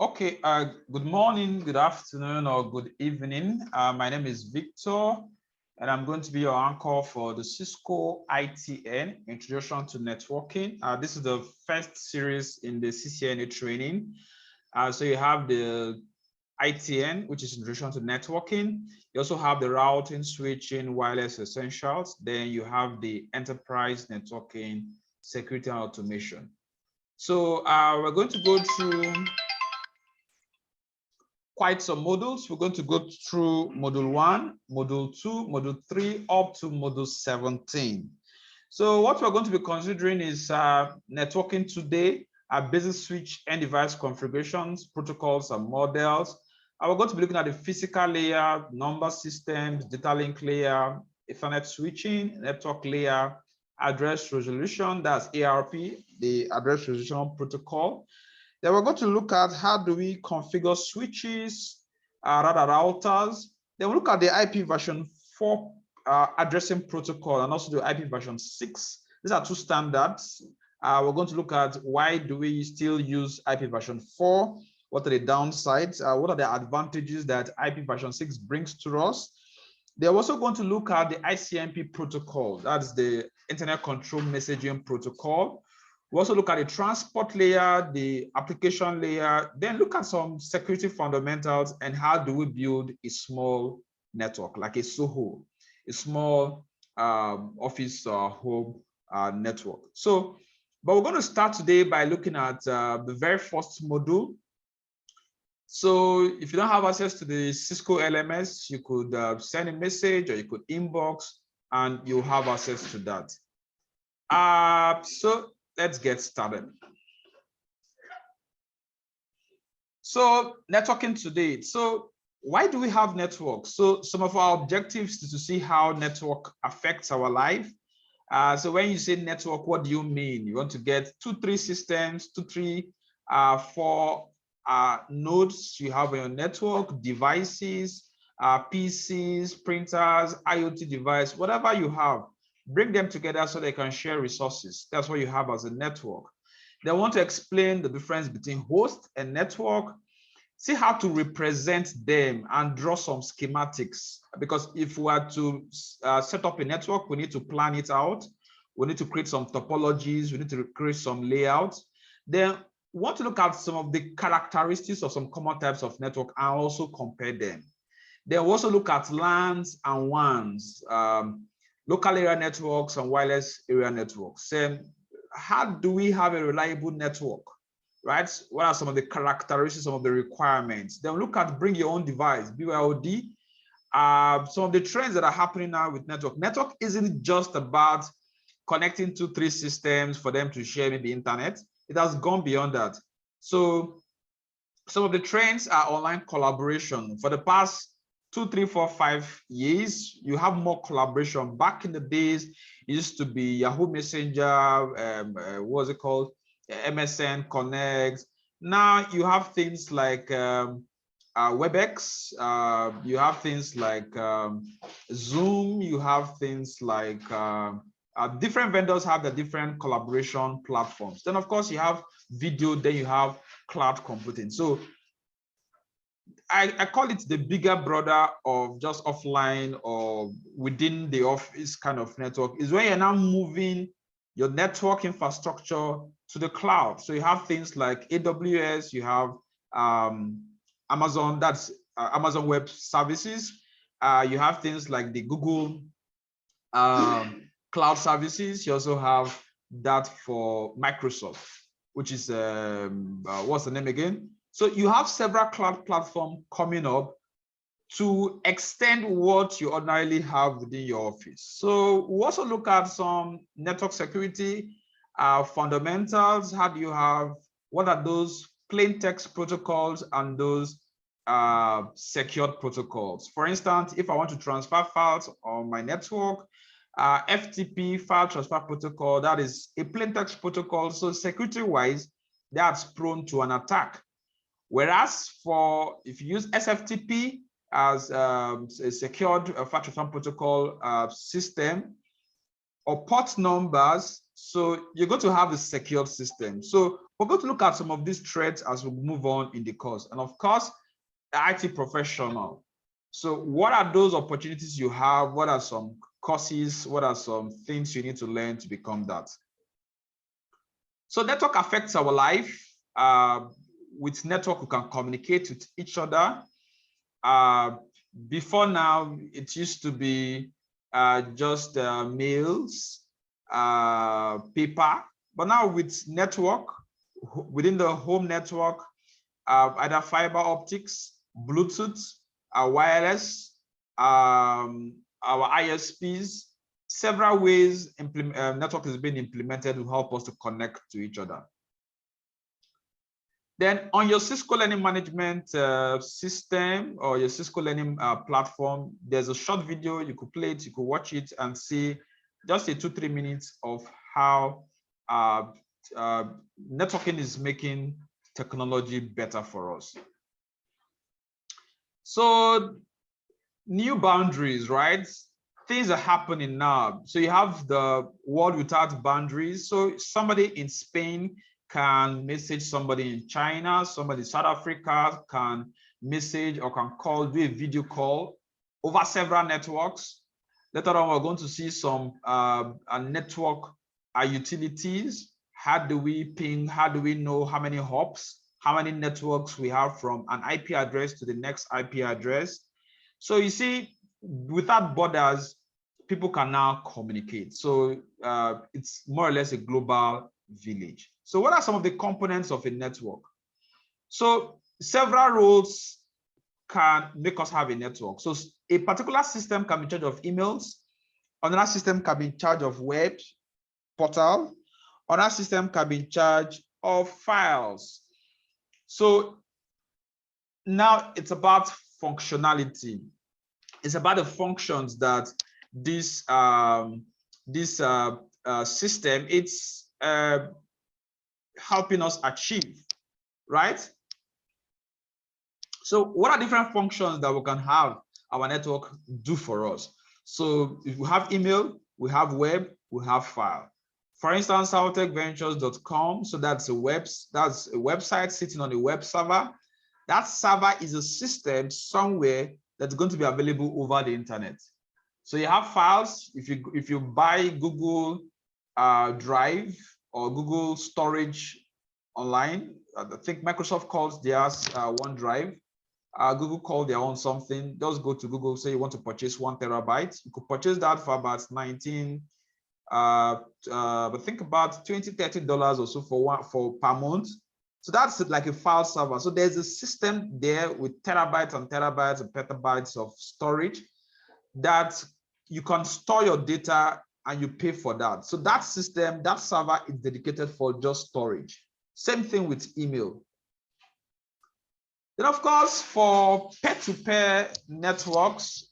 Okay, good morning, good afternoon, or good evening. My name is Victor, and I'm going to be your anchor for the Cisco ITN, Introduction to Networking. This is the first series in the CCNA training. So you have the ITN, which is Introduction to Networking. You also have the Routing, Switching, Wireless Essentials. Then you have the Enterprise Networking, Security and Automation. So we're going to go through quite some modules. We're going to go through module 1, module 2, module 3, up to module 17. So what we're going to be considering is networking today, basic switch and device configurations, protocols and models. We're going to be looking at the physical layer, number systems, data link layer, Ethernet switching, network layer, address resolution, that's ARP, the address resolution protocol. Then we're going to look at how do we configure switches, rather routers. Then we'll look at the IP version 4 addressing protocol and also the IP version 6. These are two standards. We're going to look at why do we still use IP version 4? What are the downsides? What are the advantages that IP version 6 brings to us? They're also going to look at the ICMP protocol. That's the Internet Control Messaging Protocol. We also look at the transport layer, the application layer, then look at some security fundamentals and how do we build a small network, like a SOHO, a small office home network. So, but we're going to start today by looking at the very first module. So if you don't have access to the Cisco LMS, you could send a message or you could inbox and you'll have access to that. So let's get started. So networking today. So why do we have networks? So some of our objectives is to see how network affects our life. So when you say network, what do you mean? You want to get 2-3 systems, 2-3, 4 nodes you have on your network, devices, PCs, printers, IoT device, whatever you have. Bring them together so they can share resources. That's what you have as a network. They want to explain the difference between host and network, see how to represent them and draw some schematics. Because if we are to set up a network, we need to plan it out. We need to create some topologies. We need to create some layouts. Then we want to look at some of the characteristics of some common types of network and also compare them. Then we also look at LANs and WANs. Local area networks and wireless area networks. How do we have a reliable network, right? What are some of the characteristics, some of the requirements? Then look at bring your own device, BYOD. Some of the trends that are happening now with network. Network isn't just about connecting 2-3 systems for them to share maybe internet. It has gone beyond that. So some of the trends are online collaboration. For the past 2, 3, 4, 5 years, you have more collaboration. Back in the days, it used to be Yahoo Messenger, what's it called? MSN Connect. Now you have things like WebEx, you have things like Zoom, you have things like different vendors have the different collaboration platforms. Then of course you have video, then you have cloud computing. So I call it the bigger brother of just offline or within the office kind of network is when you're now moving your network infrastructure to the cloud. So you have things like AWS, you have Amazon, that's Amazon Web Services. You have things like the Google Cloud Services. You also have that for Microsoft, which is, what's the name again? So you have several cloud platforms coming up to extend what you ordinarily have within your office. So we also look at some network security fundamentals. How do you have, what are those plain text protocols and those secured protocols? For instance, if I want to transfer files on my network, FTP, file transfer protocol, that is a plain text protocol. So security-wise, that's prone to an attack. Whereas for if you use SFTP as a secured file transfer protocol system or port numbers, So you're going to have a secured system. So we're going to look at some of these threats as we move on in the course. And of course, the IT professional. So what are those opportunities you have? What are some courses? What are some things you need to learn to become that? So network affects our life. With network, we can communicate with each other. Before now, it used to be just mails, paper, but now with network, within the home network, either fiber optics, Bluetooth, wireless, our ISPs, several ways network is being implemented to help us to connect to each other. Then on your Cisco Learning Management system or your Cisco Learning platform, there's a short video. You could play it, you could watch it and see just a 2-3 minutes of how networking is making technology better for us. So new boundaries, right? Things are happening now. So you have the world without boundaries. So somebody in Spain can message somebody in China, somebody in South Africa can message or can call, do a video call over several networks. Later on, we're going to see some network utilities. How do we ping? How do we know how many hops, how many networks we have from an IP address to the next IP address? So you see, without borders, people can now communicate. So it's more or less a global village. So what are some of the components of a network? So several roles can make us have a network. So a particular system can be in charge of emails. Another system can be in charge of web portal. Another system can be in charge of files. So now it's about functionality. It's about the functions that this system it's helping us achieve, right? So what are different functions that we can have our network do for us? So if we have email, we have web, we have file. For instance, southtechventures.com, so that's a website sitting on a web server. That server is a system somewhere that's going to be available over the internet. So you have files. If you buy Google Drive or Google Storage online, I think Microsoft calls theirs OneDrive. Google called their own something. Just go to Google, say you want to purchase 1 terabyte. You could purchase that for about but think about $20–30 or so for per month. So that's like a file server. So there's a system there with terabytes and terabytes and petabytes of storage that you can store your data and you pay for that. So that system, that server is dedicated for just storage. Same thing with email. Then of course, for peer-to-peer networks,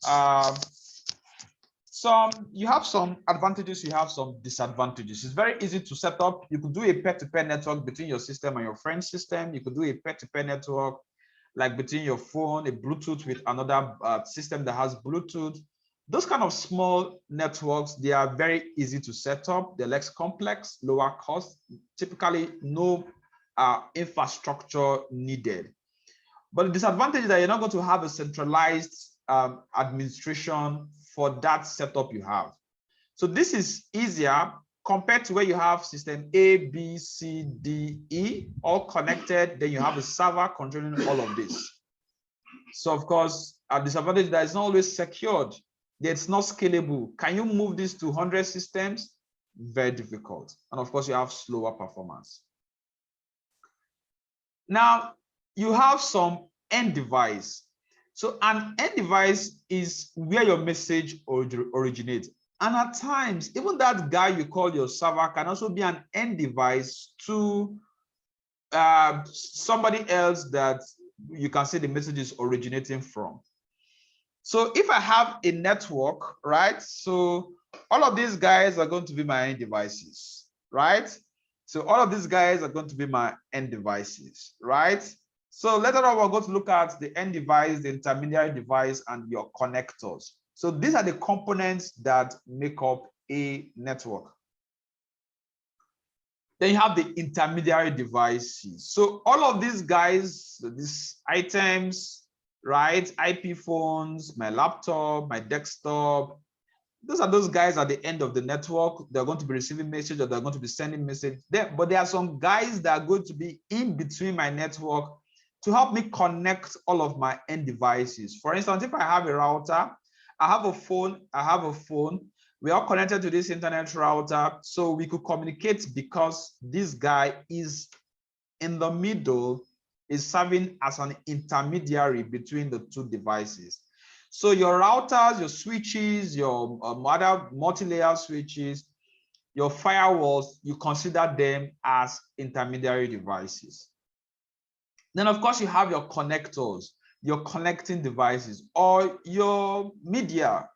you have some advantages, you have some disadvantages. It's very easy to set up. You could do a peer-to-peer network between your system and your friend's system. You could do a peer-to-peer network like between your phone, a Bluetooth with another system that has Bluetooth. Those kind of small networks, they are very easy to set up. They're less complex, lower cost, typically no infrastructure needed. But the disadvantage is that you're not going to have a centralized administration for that setup you have. So this is easier compared to where you have system A, B, C, D, E, all connected. Then you have a server controlling all of this. So of course, a disadvantage is that it's not always secured. It's not scalable. Can you move this to 100 systems? Very difficult. And of course, you have slower performance. Now, you have some end device. So an end device is where your message originates. And at times, even that guy you call your server can also be an end device to somebody else that you can say the message is originating from. So if I have a network, right? So all of these guys are going to be my end devices, right? So all of these guys are going to be my end devices, right? So later on, we're going to look at the end device, the intermediary device, and your connectors. So these are the components that make up a network. Then you have the intermediary devices. So all of these guys, these items, right? IP phones, my laptop, my desktop, those are those guys at the end of the network. They're going to be receiving message or they're going to be sending message there. But there are some guys that are going to be in between my network to help me connect all of my end devices. For instance, if I have a router, I have a phone, we are connected to this internet router, so we could communicate because this guy is in the middle, is serving as an intermediary between the two devices. So your routers, your switches, your other multi-layer switches, your firewalls, you consider them as intermediary devices. Then of course you have your connectors, your connecting devices, or your media,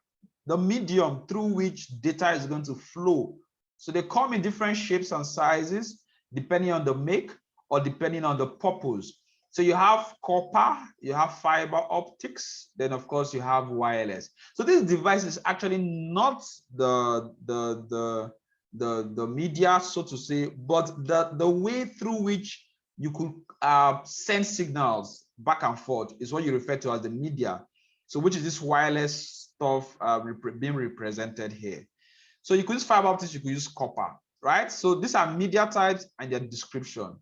the medium through which data is going to flow. So they come in different shapes and sizes, depending on the make or depending on the purpose. So you have copper, you have fiber optics, then of course you have wireless. So this device is actually not the media, so to say, but the way through which you could send signals back and forth is what you refer to as the media. So which is this wireless stuff being represented here. So you could use fiber optics, you could use copper, right? So these are media types and their description.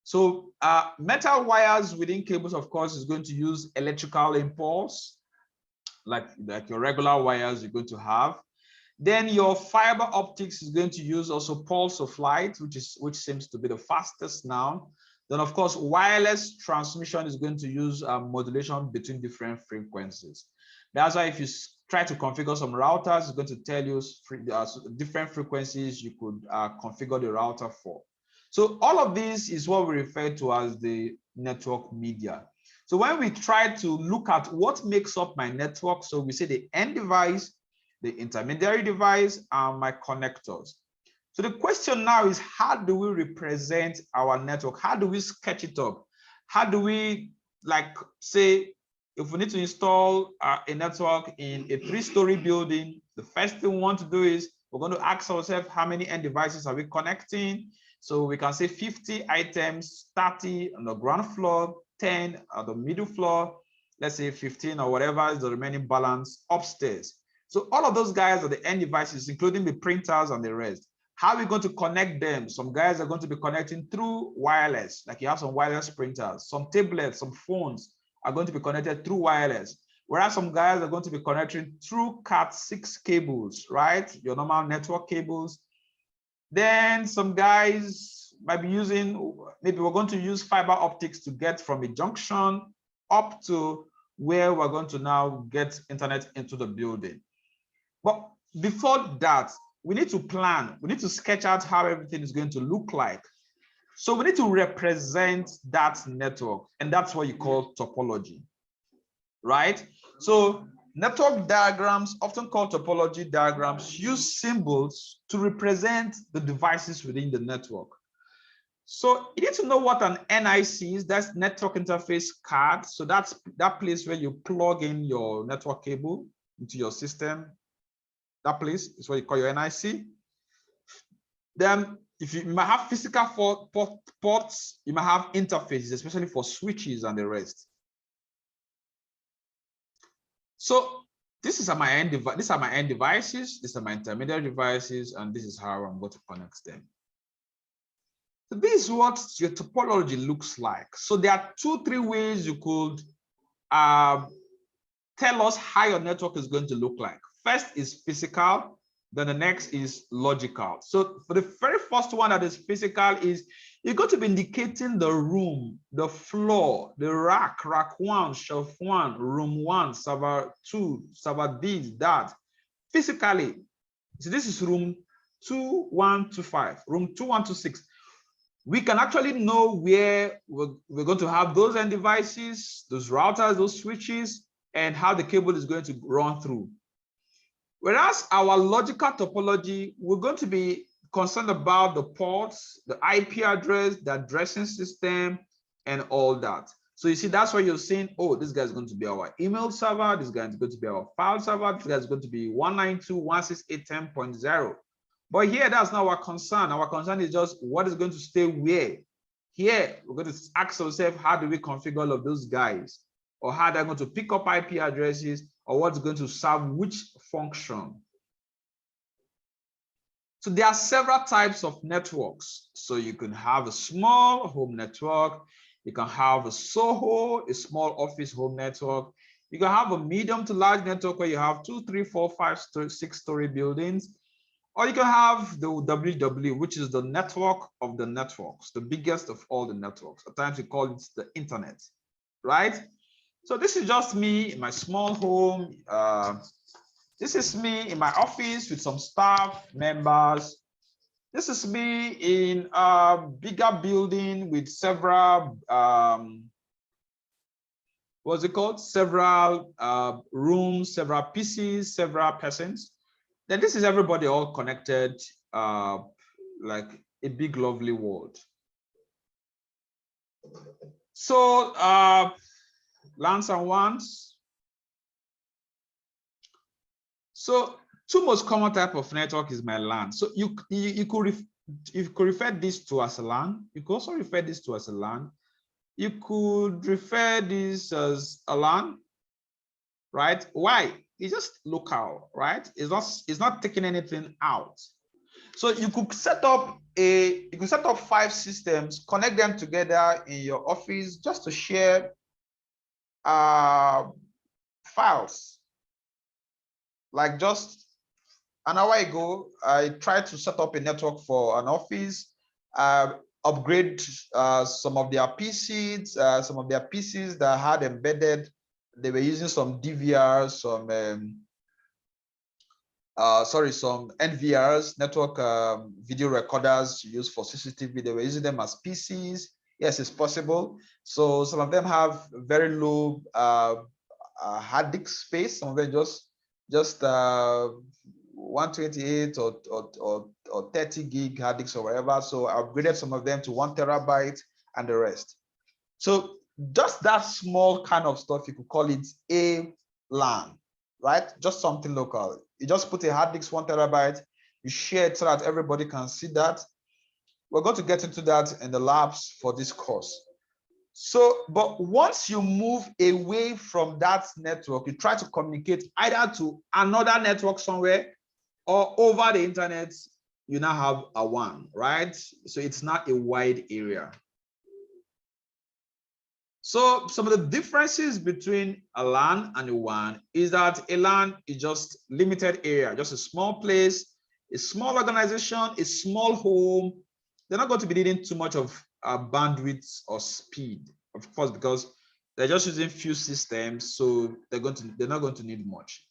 So metal wires within cables, of course, is going to use electrical impulse, like your regular wires you're going to have. Then your fiber optics is going to use also pulse of light, which seems to be the fastest now. Then, of course, wireless transmission is going to use modulation between different frequencies. That's why if you try to configure some routers, it's going to tell you different frequencies you could configure the router for. So all of this is what we refer to as the network media. So when we try to look at what makes up my network, so we say the end device, the intermediary device, and my connectors. So the question now is, how do we represent our network? How do we sketch it up? How do we, like, say, if we need to install a network in a 3-story building, the first thing we want to do is we're going to ask ourselves, how many end devices are we connecting? So we can say 50 items, 30 on the ground floor, 10 on the middle floor, let's say 15 or whatever is the remaining balance upstairs. So all of those guys are the end devices, including the printers and the rest. How are we going to connect them? Some guys are going to be connecting through wireless, like you have some wireless printers. Some tablets, some phones are going to be connected through wireless, whereas some guys are going to be connecting through Cat6 cables, right? Your normal network cables. Then some guys might be using, maybe we're going to use fiber optics to get from a junction up to where we're going to now get internet into the building. But before that, we need to plan, we need to sketch out how everything is going to look like. So we need to represent that network, and that's what you call topology, right? So network diagrams, often called topology diagrams, use symbols to represent the devices within the network. So you need to know what an NIC is. That's network interface card. So that's that place where you plug in your network cable into your system. That place is what you call your NIC. Then if you might have physical ports, you might have interfaces, especially for switches and the rest. So this is my end device. These are my end devices. These are my intermediate devices, and this is how I'm going to connect them. So this is what your topology looks like. So there are 2-3 ways you could tell us how your network is going to look like. First is physical, then the next is logical. So for the very first one that is physical is you're going to be indicating the room, the floor, the rack 1, shelf 1, room 1, server 2, server this, that. Physically, so this is room 2125, room 2126. We can actually know where we're going to have those end devices, those routers, those switches, and how the cable is going to run through. Whereas our logical topology, we're going to be concerned about the ports, the IP address, the addressing system, and all that. So you see, that's why you're saying, oh, this guy is going to be our email server, this guy is going to be our file server, this guy is going to be 192.168.10.0. But here, that's not our concern. Our concern is just what is going to stay where. Here, we're going to ask ourselves, how do we configure all of those guys? Or how they're going to pick up IP addresses, or what's going to serve which function. So there are several types of networks. So you can have a small home network. You can have a SOHO, a small office home network. You can have a medium to large network where you have 2, 3, 4, 5, 6-story buildings. Or you can have the WW, which is the network of the networks, the biggest of all the networks. At times we call it the internet, right? So this is just me in my small home. This is me in my office with some staff members. This is me in a bigger building with several, what's it called? Several rooms, several PCs, several persons. Then this is everybody all connected, like a big, lovely world. So LANs and WANs. So two most common type of network is my LAN. So you could refer this to as a LAN. You could also refer this to as a LAN. You could refer this as a LAN, right? Why? It's just local, right? It's not taking anything out. So you could set up 5 systems, connect them together in your office just to share files. Like just an hour ago, I tried to set up a network for an office, upgrade some of their PCs, that had embedded. They were using some DVRs, some NVRs, network video recorders used for CCTV. They were using them as PCs. Yes, it's possible. So some of them have very low hard disk space. Some of them just 128 or 30 gig hard disks or whatever. So I upgraded some of them to 1 terabyte and the rest. So just that small kind of stuff, you could call it a LAN, right? Just something local. You just put a hard disk 1 terabyte, you share it so that everybody can see that. We're going to get into that in the labs for this course. So, but once you move away from that network, you try to communicate either to another network somewhere or over the internet, you now have a WAN, right? So it's not a wide area. So some of the differences between a LAN and a WAN is that a LAN is just limited area, just a small place, a small organization, a small home. They're not going to be needing too much of bandwidth or speed, of course, because they're just using few systems, so they're not going to need much.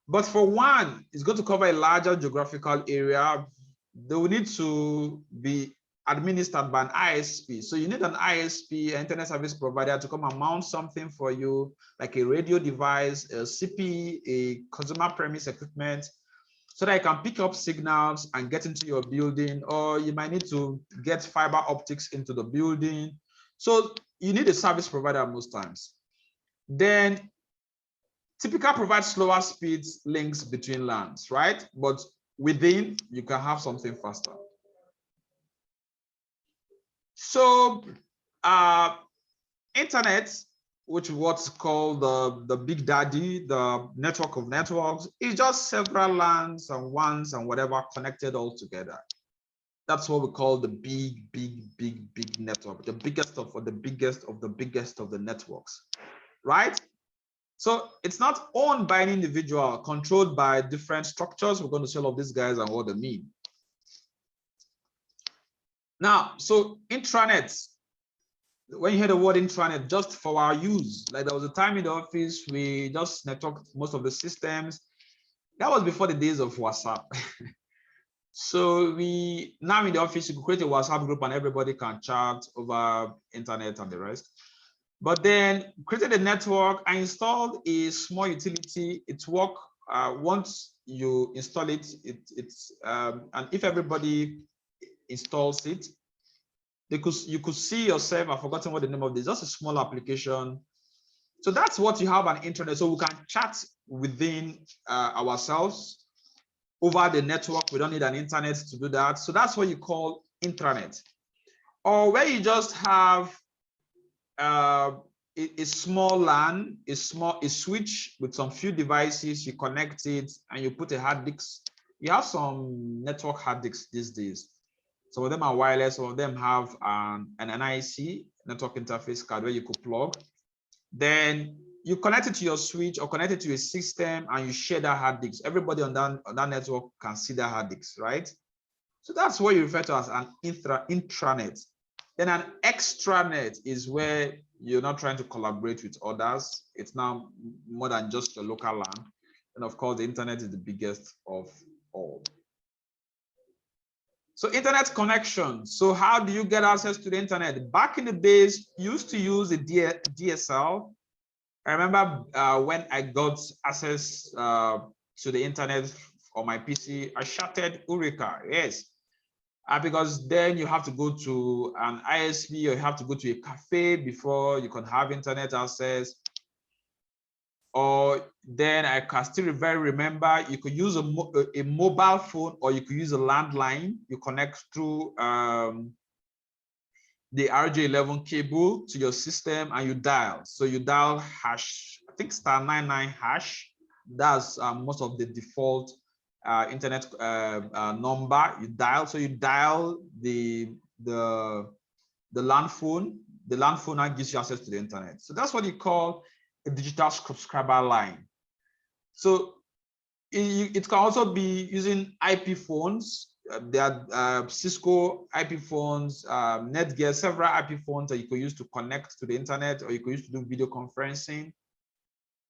But for WAN, it's going to cover a larger geographical area. They will need to be administered by an ISP. So you need an ISP, an internet service provider, to come and mount something for you, like a radio device, a CP, a consumer premise equipment, so that you can pick up signals and get into your building, or you might need to get fiber optics into the building. So you need a service provider most times. Then typically provides slower speeds links between LANs, right? But within, you can have something faster. So internet, which is what's called the big daddy, the network of networks, is just several LANs and WANs and whatever connected all together. That's what we call the big network, the biggest of the biggest of the biggest of the networks, right? So it's not owned by an individual, controlled by different structures. We're going to see all of these guys and what they mean. Now, so intranets, when you hear the word intranet, just for our use, like there was a time in the office, we just networked most of the systems. That was before the days of WhatsApp. So we now in the office, you can create a WhatsApp group and everybody can chat over internet and the rest. But then created a network, I installed a small utility. It works once you install it, and if everybody installs it, you could see yourself, I've forgotten what the name of this, just a small application. So that's what you have on internet. So we can chat within ourselves. over the network. We don't need an internet to do that. So that's what you call intranet. Or where you just have a small LAN, a switch with some few devices, you connect it and you put a hard disk. You have some network hard disks these days. Some of them are wireless, some of them have an NIC, network interface card, where you could plug. Then you connect it to your switch or connect it to a system and you share that hard disk. Everybody on that network can see that hard disk, right? So that's what you refer to as an intranet. Then an extranet is where you're not trying to collaborate with others. It's now more than just your local LAN. And of course, the internet is the biggest of all. So internet connection. So how do you get access to the internet? Back in the days, you used to use the DSL. I remember when I got access to the internet on my PC, I shouted Eureka, yes. Because then you have to go to an ISP or you have to go to a cafe before you can have internet access. Or then I can still very remember you could use a mobile phone or you could use a landline. You connect through the RJ11 cable to your system and you dial. So you dial hash, I think *99 hash. That's most of the default internet number you dial. So you dial the LAN phone. The LAN phone now gives you access to the internet. So that's what you call a digital subscriber line. So it can also be using IP phones. There are Cisco IP phones, Netgear, several IP phones that you could use to connect to the internet, or you could use to do video conferencing.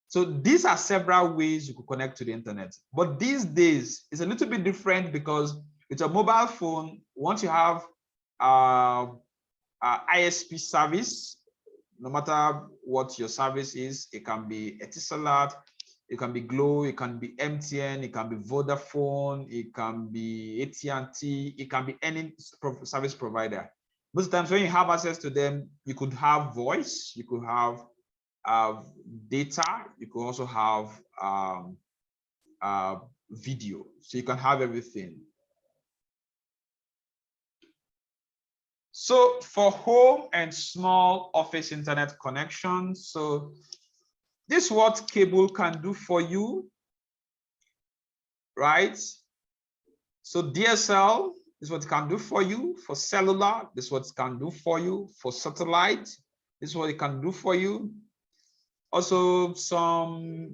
So these are several ways you could connect to the internet. But these days, it's a little bit different because with a mobile phone, once you have ISP service, no matter what your service is, it can be Etisalat, it can be Glo, it can be MTN, it can be Vodafone, it can be AT&T, it can be any service provider. Most times when you have access to them, you could have voice, you could have data, you could also have video. So you can have everything. So for home and small office internet connections, so this is what cable can do for you, right? So DSL is what it can do for you. For cellular, this is what it can do for you. For satellite, this is what it can do for you. Also, some,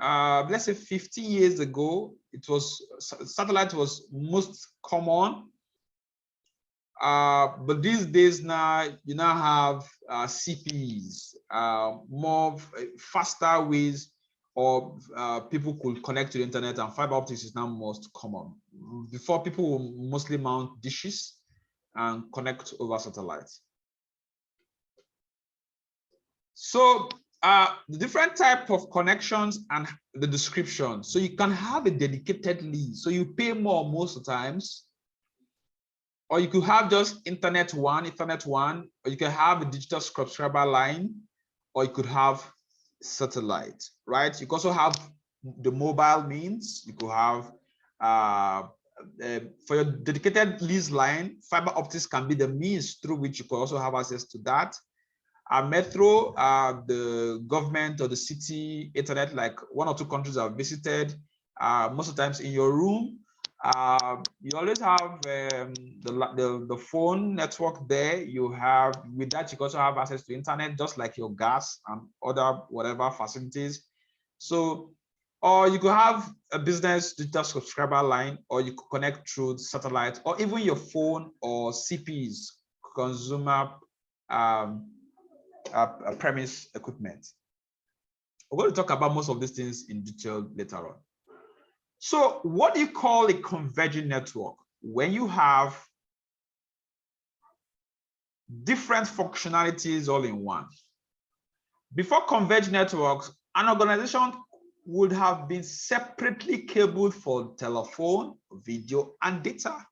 let's say 50 years ago, satellite was most common. But these days now, you now have CPEs, more faster ways, or people could connect to the internet, and fiber optics is now most common. Before, people will mostly mount dishes and connect over satellite. So the different type of connections and the description. So you can have a dedicated lease, so you pay more most of the times. Or you could have just Ethernet 1, or you can have a digital subscriber line, or you could have satellite, right? You could also have the mobile means. You could have, for your dedicated lease line, fiber optics can be the means through which you could also have access to that. Metro, the government or the city internet, like 1 or 2 countries I've visited, most of the times in your room, you always have the phone network there. You have, with that, you can also have access to internet, just like your gas and other whatever facilities. So, or you could have a business digital subscriber line, or you could connect through satellite, or even your phone or CPs, consumer premise equipment. We're going to talk about most of these things in detail later on. So what do you call a converging network? When you have different functionalities all in one. Before converged networks, an organization would have been separately cabled for telephone, video, and data.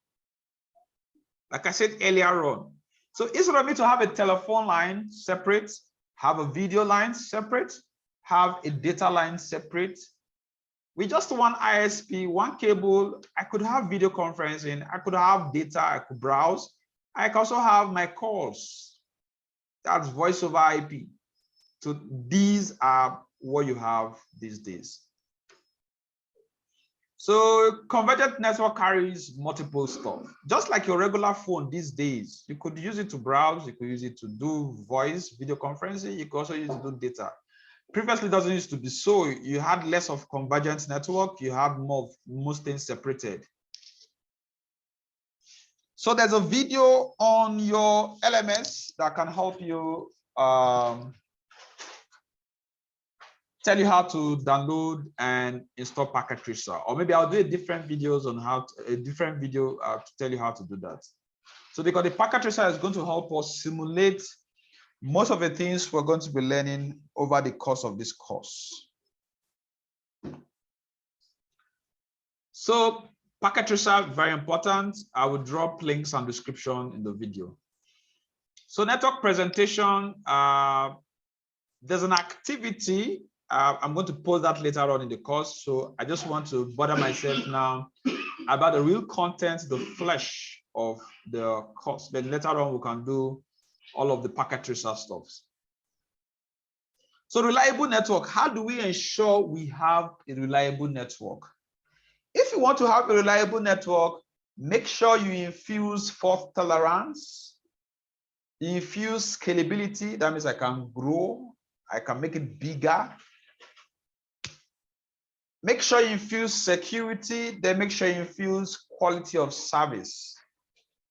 Like I said earlier on. So instead of me to have a telephone line separate, have a video line separate, have a data line separate, With just one ISP, one cable, I could have video conferencing, I could have data, I could browse. I can also have my calls. That's voice over IP. So these are what you have these days. So convergent network carries multiple stuff. Just like your regular phone these days, you could use it to browse, you could use it to do voice, video conferencing, you could also use it to do data. Previously, it doesn't used to be so. You had less of convergent network, you had more of most things separated. So there's a video on your LMS that can help you tell you how to download and install Packet Tracer, or maybe I'll do a different videos on how to, a different video to tell you how to do that. So because the Packet Tracer is going to help us simulate most of the things we're going to be learning over the course of this course. So Packet Tracer, very important. I will drop links and description in the video. So network presentation, there's an activity. I'm going to post that later on in the course. So I just want to bother myself now about the real content, the flesh of the course. Then later on, we can do all of the Packet Tracer stuff. So reliable network, how do we ensure we have a reliable network? If you want to have a reliable network, make sure you infuse fault tolerance, you infuse scalability. That means I can grow, I can make it bigger. Make sure you infuse security, then make sure you infuse quality of service.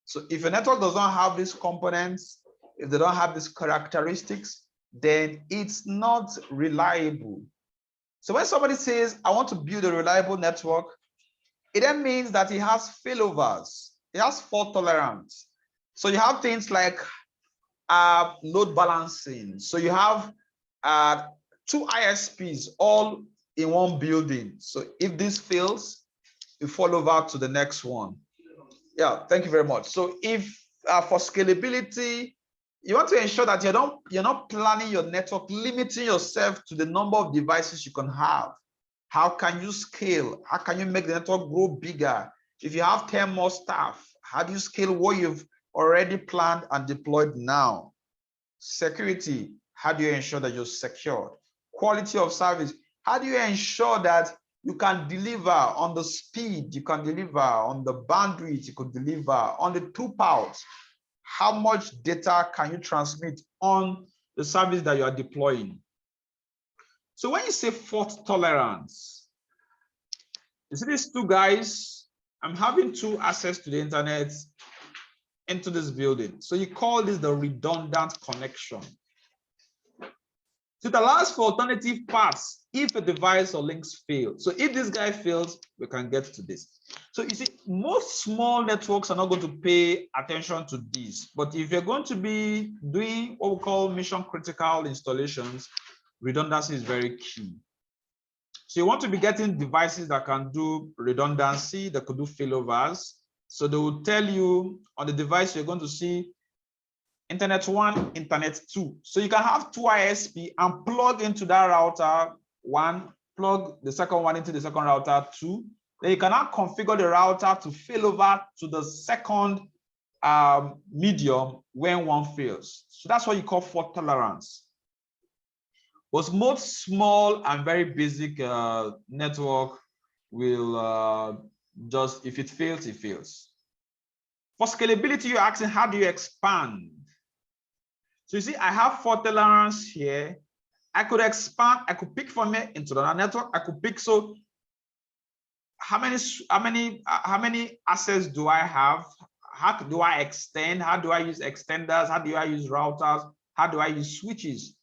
So if a network does not have these components, if they don't have these characteristics, then it's not reliable. So when somebody says, I want to build a reliable network, it then means that it has failovers, it has fault tolerance. So you have things like load balancing. So you have two ISPs all in one building. So if this fails, you fall over to the next one. Yeah, thank you very much. So if for scalability, you want to ensure that you're not planning your network, limiting yourself to the number of devices you can have. How can you scale? How can you make the network grow bigger? If you have 10 more staff, how do you scale what you've already planned and deployed now? Security, how do you ensure that you're secured? Quality of service, how do you ensure that you can deliver on the speed, you can deliver on the bandwidth, you could deliver on the throughput? How much data can you transmit on the service that you are deploying? So when you say fault tolerance, you see these two guys, I'm having two access to the internet into this building. So you call this the redundant connection. So it allows for alternative paths if a device or links fail. So if this guy fails, we can get to this. So you see, most small networks are not going to pay attention to this. But if you're going to be doing what we call mission critical installations, redundancy is very key. So you want to be getting devices that can do redundancy, that could do failovers. So they will tell you on the device, you're going to see Internet 1, Internet 2. So you can have two ISP and plug into that router 1, plug the second one into the second router 2. Then you can now configure the router to fail over to the second medium when one fails. So that's what you call fault tolerance. But most small and very basic network will just, if it fails, it fails. For scalability, you're asking, how do you expand? So you see, I have fault tolerance here. I could expand, I could pick from it into another network. I could pick, so how many assets do I have? How do I extend? How do I use extenders? How do I use routers? How do I use switches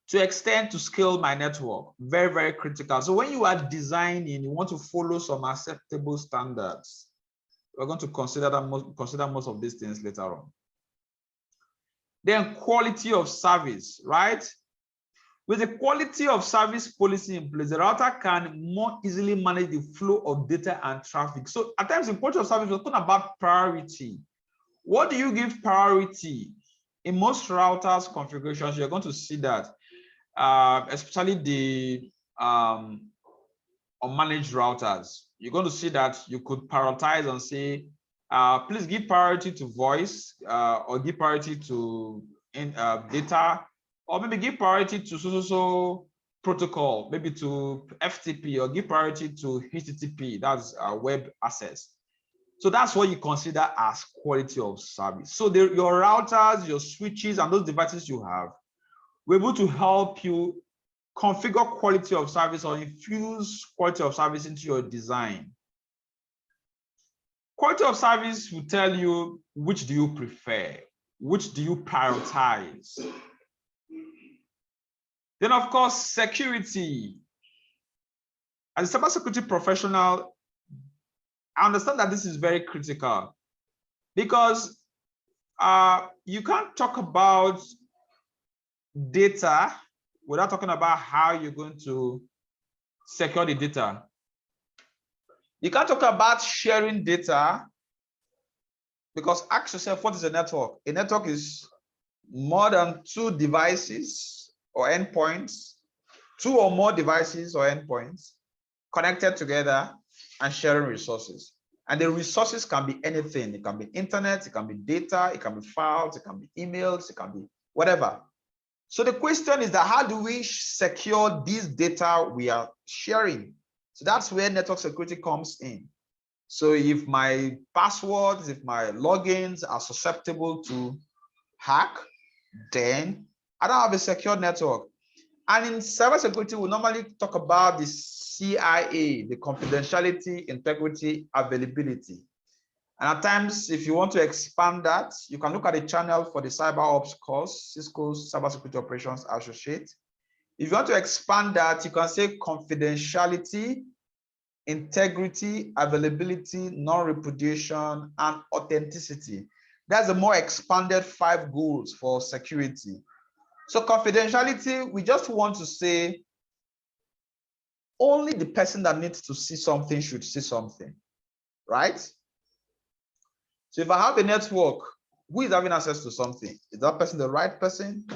to extend, to scale my network? Very, very critical. So when you are designing, you want to follow some acceptable standards. We're going to consider most of these things later on. Then quality of service, right? With the quality of service policy in place, the router can more easily manage the flow of data and traffic. So at times in quality of service, we're talking about priority. What do you give priority? In most routers configurations, you're going to see that, especially the unmanaged routers, you're going to see that you could prioritize and say, please give priority to voice, or give priority to data, or maybe give priority to so protocol, maybe to FTP, or give priority to HTTP, that's web access. So that's what you consider as quality of service. So your routers, your switches, and those devices you have, we're able to help you configure quality of service or infuse quality of service into your design. Quality of service will tell you which do you prefer, which do you prioritize. Then, of course, security. As a cybersecurity professional, I understand that this is very critical because you can't talk about data without talking about how you're going to secure the data. You can't talk about sharing data because ask yourself, what is a network? A network is more than two devices or endpoints, two or more devices or endpoints connected together and sharing resources. And the resources can be anything. It can be internet, it can be data, it can be files, it can be emails, it can be whatever. So the question is that how do we secure this data we are sharing? So that's where network security comes in. So if my passwords, if my logins are susceptible to hack, then I don't have a secure network. And in cybersecurity, we normally talk about the CIA, the confidentiality, integrity, availability. And at times, if you want to expand that, you can look at the channel for the Cyber Ops course, Cisco Cybersecurity Operations Associate. If you want to expand that, you can say confidentiality, integrity, availability, non-repudiation, and authenticity. That's a more expanded 5 goals for security. So confidentiality, we just want to say only the person that needs to see something should see something, right? So if I have a network, who is having access to something? Is that person the right person?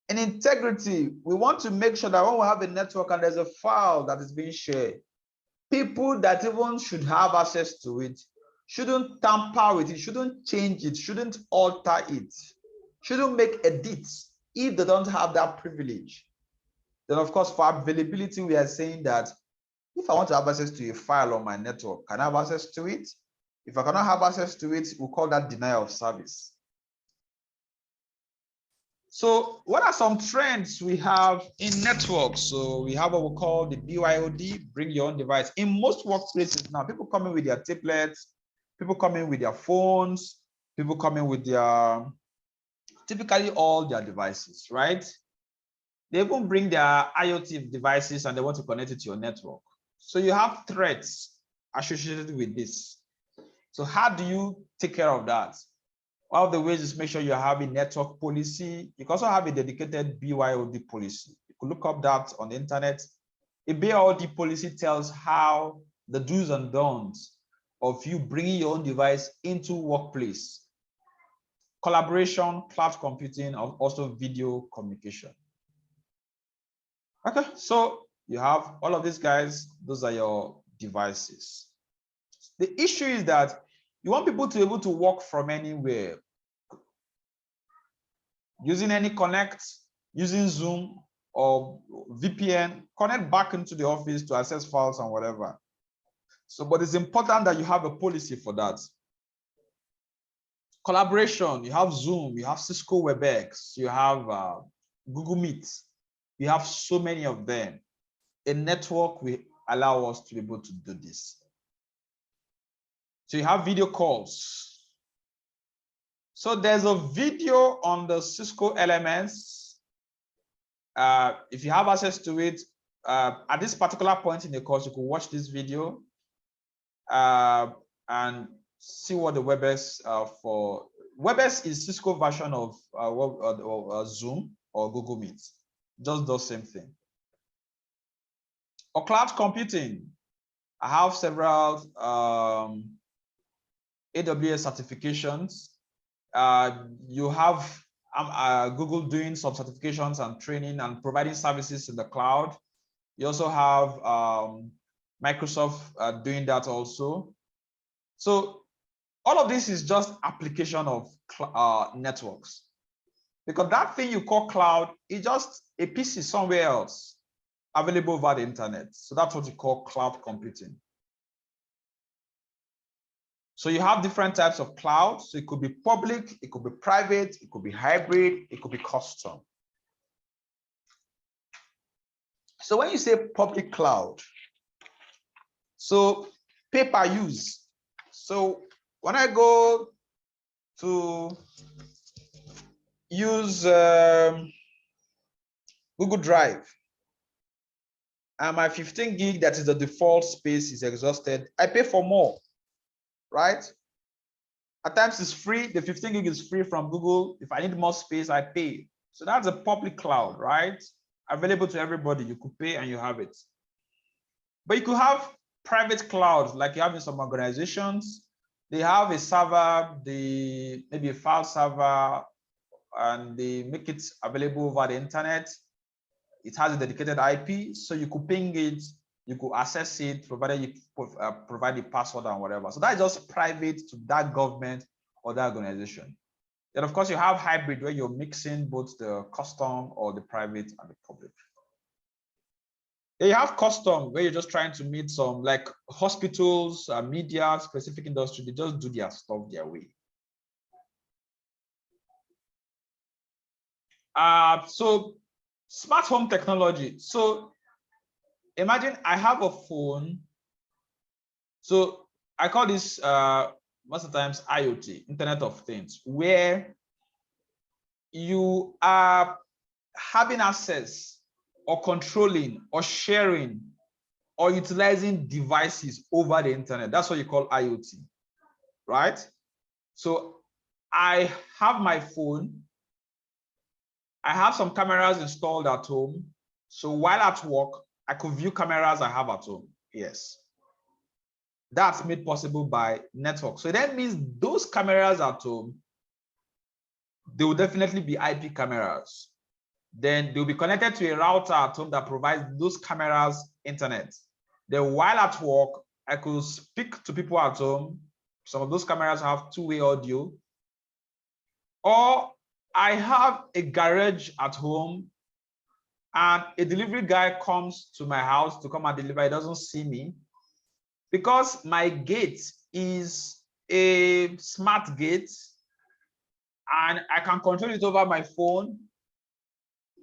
In integrity, we want to make sure that when we have a network and there's a file that is being shared, people that even should have access to it shouldn't tamper with it, shouldn't change it, shouldn't alter it, shouldn't make edits if they don't have that privilege. Then, of course, for availability, we are saying that if I want to have access to a file on my network, can I have access to it? If I cannot have access to it, we'll call that denial of service. So what are some trends we have in networks? So we have what we call the BYOD, bring your own device. In most workplaces now, people come in with their tablets, people come in with their phones, people come in with their, typically all their devices, right? They even bring their IoT devices and they want to connect it to your network. So you have threats associated with this. So how do you take care of that? One of the ways is make sure you have a network policy. You can also have a dedicated BYOD policy. You could look up that on the internet. A BYOD policy tells how the do's and don'ts of you bringing your own device into workplace. Collaboration, cloud computing, and also video communication. Okay, so you have all of these guys, those are your devices. The issue is that you want people to be able to work from anywhere. Using any connect, using Zoom or VPN, connect back into the office to access files and whatever. So, but it's important that you have a policy for that. Collaboration, you have Zoom, you have Cisco WebEx, you have Google Meet. You have so many of them. A network will allow us to be able to do this. So you have video calls. So there's a video on the Cisco elements. If you have access to it, at this particular point in the course, you could watch this video and see what the WebEx for. WebEx is Cisco version of Zoom or Google Meet. Just the same thing. Or cloud computing. I have several AWS certifications. You have Google doing some certifications and training and providing services in the cloud. You also have Microsoft are doing that also. So all of this is just application of networks, because that thing you call cloud is just a PC somewhere else available over the internet. So that's what you call cloud computing. So you have different types of cloud. So it could be public, it could be private, it could be hybrid, it could be custom. So when you say public cloud, so pay-per-use. So when I go to use Google Drive, and my 15 gig, that is the default space, is exhausted, I pay for more, right? At times it's free. The 15 gig is free from Google. If I need more space, I pay. So that's a public cloud, right? Available to everybody. You could pay and you have it. But you could have private clouds like you have in some organizations. They have a server, maybe a file server, and they make it available over the internet. It has a dedicated IP, so you could ping it, you could access it, provided you provide the password and whatever. So that's just private to that government or that organization. Then of course you have hybrid, where you're mixing both the custom or the private and the public. Then you have custom, where you're just trying to meet some, like hospitals, media, specific industry, they just do their stuff their way. So smart home technology. So imagine I have a phone. So I call this most of the times IoT, Internet of Things, where you are having access or controlling or sharing or utilizing devices over the internet. That's what you call IoT, right? So I have my phone. I have some cameras installed at home. So while at work, I could view cameras I have at home. Yes. That's made possible by network. So that means those cameras at home, they will definitely be IP cameras. Then they'll be connected to a router at home that provides those cameras internet. Then while at work, I could speak to people at home. Some of those cameras have two-way audio. Or I have a garage at home and a delivery guy comes to my house to come and deliver. He doesn't see me. Because my gate is a smart gate and I can control it over my phone,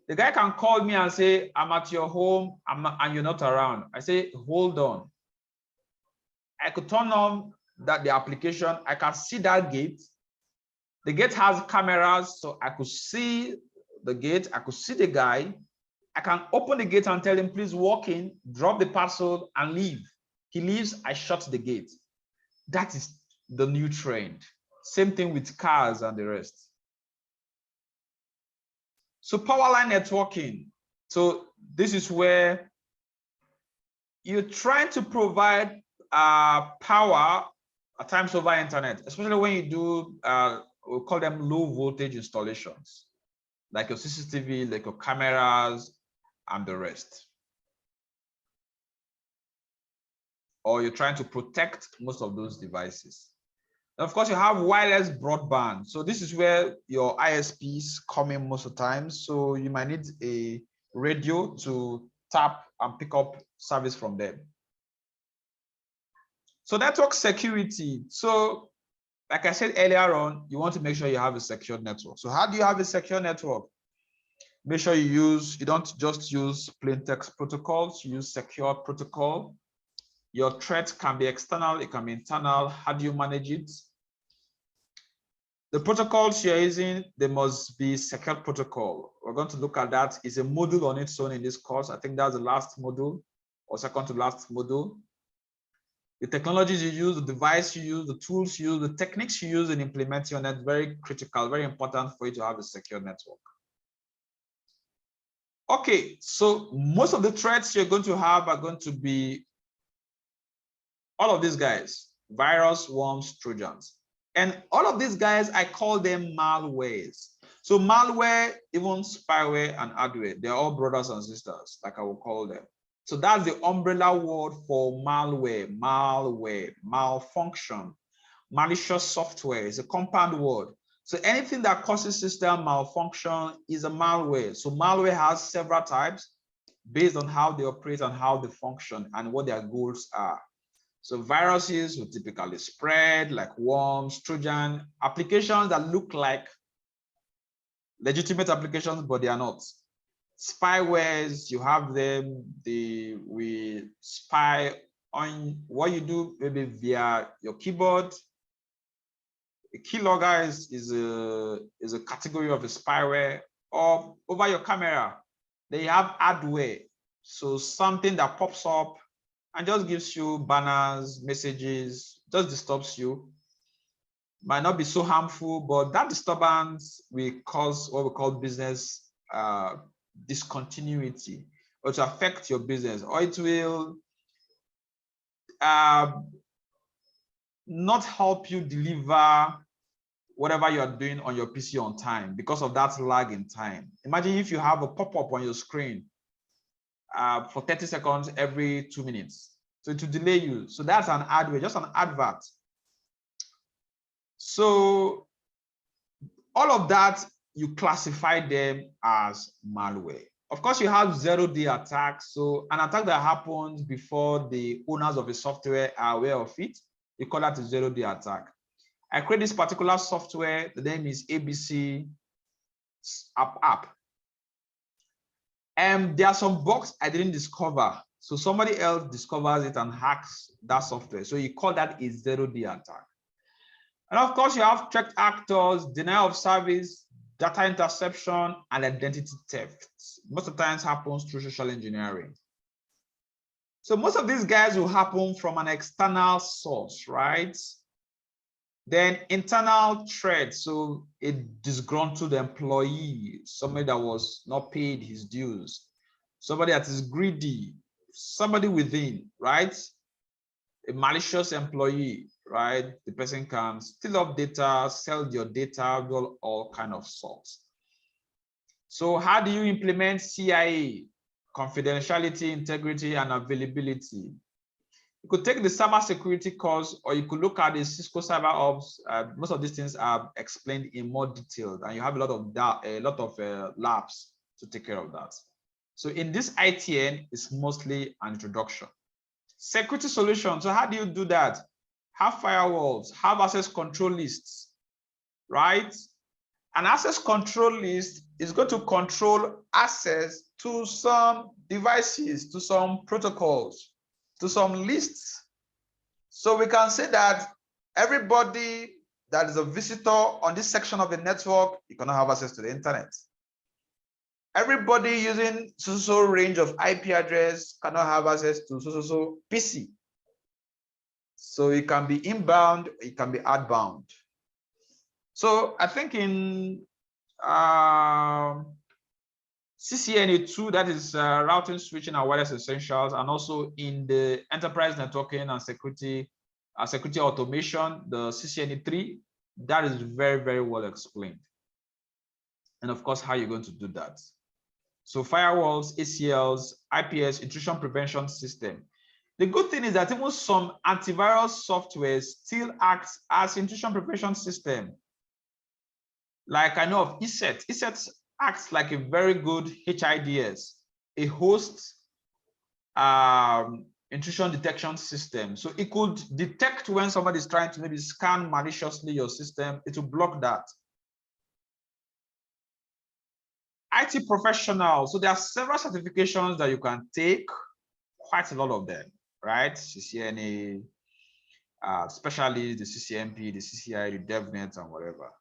the guy can call me and say, I'm at your home and you're not around. I say, hold on. I could turn on the application. I can see that gate. The gate has cameras, so I could see the gate. I could see the guy. I can open the gate and tell him, please walk in, drop the parcel and leave. He leaves, I shut the gate. That is the new trend. Same thing with cars and the rest. So power line networking. So this is where you're trying to provide power at times over internet, especially when you do, we'll call them low voltage installations, like your CCTV, like your cameras and the rest. Or you're trying to protect most of those devices. And of course, you have wireless broadband. So this is where your ISPs come in most of the time. So you might need a radio to tap and pick up service from them. So network security. So like I said earlier on, you want to make sure you have a secure network. So how do you have a secure network? Make sure you don't just use plain text protocols, you use secure protocol. Your threat can be external, it can be internal. How do you manage it? The protocols you're using, they must be secure protocol. We're going to look at that. It's a module on its own in this course. I think that's the last module or second to last module. The technologies you use, the device you use, the tools you use, the techniques you use in implementing your net, very critical, very important for you to have a secure network. Okay, so most of the threats you're going to have are going to be all of these guys: virus, worms, trojans. And all of these guys, I call them malwares. So malware, even spyware and hardware, they're all brothers and sisters, like I will call them. So that's the umbrella word for malware, malfunction. Malicious software is a compound word. So anything that causes system malfunction is a malware. So malware has several types based on how they operate and how they function and what their goals are. So viruses will typically spread like worms, Trojan, applications that look like legitimate applications, but they are not. Spywares, you have them, we spy on what you do, maybe via your keyboard. A keylogger is a category of a spyware, or over your camera. They have hardware, so something that pops up and just gives you banners, messages, just disturbs you. Might not be so harmful, but that disturbance will cause what we call business discontinuity, or to affect your business, or it will not help you deliver whatever you are doing on your PC on time because of that lag in time. Imagine if you have a pop-up on your screen for 30 seconds every 2 minutes. So it will delay you. So that's an adware, just an advert. So all of that, you classify them as malware. Of course, you have zero-day attacks. So an attack that happens before the owners of the software are aware of it, you call that a zero-day attack. I create this particular software, the name is ABC app. And there are some bugs I didn't discover. So somebody else discovers it and hacks that software. So you call that a zero-day attack. And of course, you have threat actors, denial of service, data interception, and identity theft. Most of the times happens through social engineering. So most of these guys will happen from an external source, right? Then internal threat, so a disgruntled employee, somebody that was not paid his dues, somebody that is greedy, somebody within, right? A malicious employee, right? The person can steal up data, sell your data, do all kind of sorts. So how do you implement CIA? Confidentiality, integrity, and availability. You could take the cybersecurity course, or you could look at the Cisco Cyber Ops. Most of these things are explained in more detail, and you have a lot of labs to take care of that. So in this ITN, it's mostly an introduction. Security solutions. So how do you do that? Have firewalls, have access control lists, right? An access control list is going to control access to some devices, to some protocols, to some lists. So we can say that everybody that is a visitor on this section of the network, you cannot have access to the internet. Everybody using so range of IP address cannot have access to so PC. So it can be inbound, it can be outbound. So I think in CCNA 2, that is routing, switching, and wireless essentials, and also in the enterprise networking and security automation, the CCNA 3, that is very, very well explained. And of course, how you're going to do that. So firewalls, ACLs, IPS, intrusion prevention system. The good thing is that even some antivirus software still acts as intrusion prevention system. Like I know of ESET. ESET acts like a very good HIDS, a host intrusion detection system. So it could detect when somebody is trying to maybe scan maliciously your system. It will block that. IT professional. So there are several certifications that you can take, quite a lot of them, right? CCNA, especially the CCNP, the CCI, the DevNet, and whatever.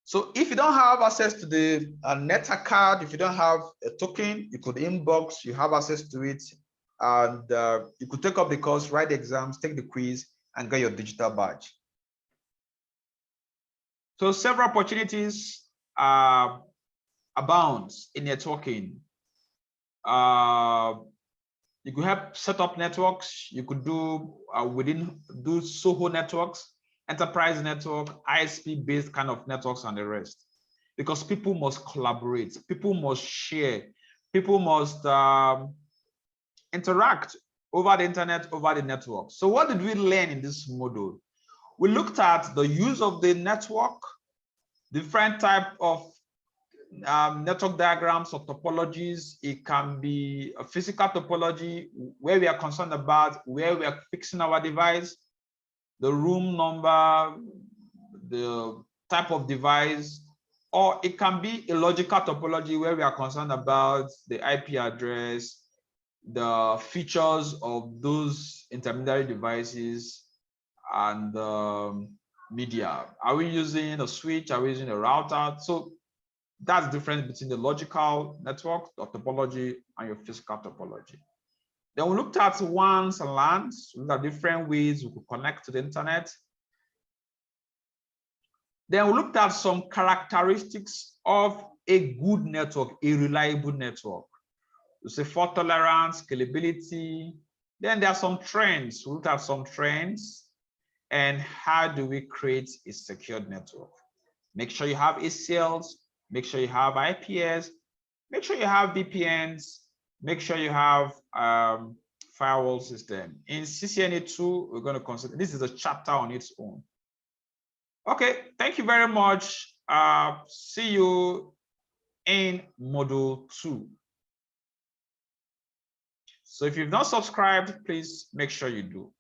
So if you don't have access to the NETA card, if you don't have a token, you could inbox, you have access to it, and you could take up the course, write the exams, take the quiz, and get your digital badge. So several opportunities abound in networking. You could help set up networks. You could do do SOHO networks, enterprise network, ISP-based kind of networks, and the rest. Because people must collaborate, people must share, people must interact over the internet, over the network. So what did we learn in this module? We looked at the use of the network, different type of network diagrams or topologies. It can be a physical topology where we are concerned about where we are fixing our device, the room number, the type of device, or it can be a logical topology where we are concerned about the IP address, the features of those intermediary devices, and media. Are we using a switch? Are we using a router? So that's the difference between the logical network or topology and your physical topology. Then we looked at WANs and LANs. We looked at different ways we could connect to the internet. Then we looked at some characteristics of a good network, a reliable network. We say fault tolerance, scalability. Then there are some trends. We looked at some trends and how do we create a secured network. Make sure you have ACLs, make sure you have IPS, make sure you have VPNs, make sure you have firewall system. In CCNA 2, we're going to consider, this is a chapter on its own. Okay, thank you very much. See you in module 2. So if you've not subscribed, please make sure you do.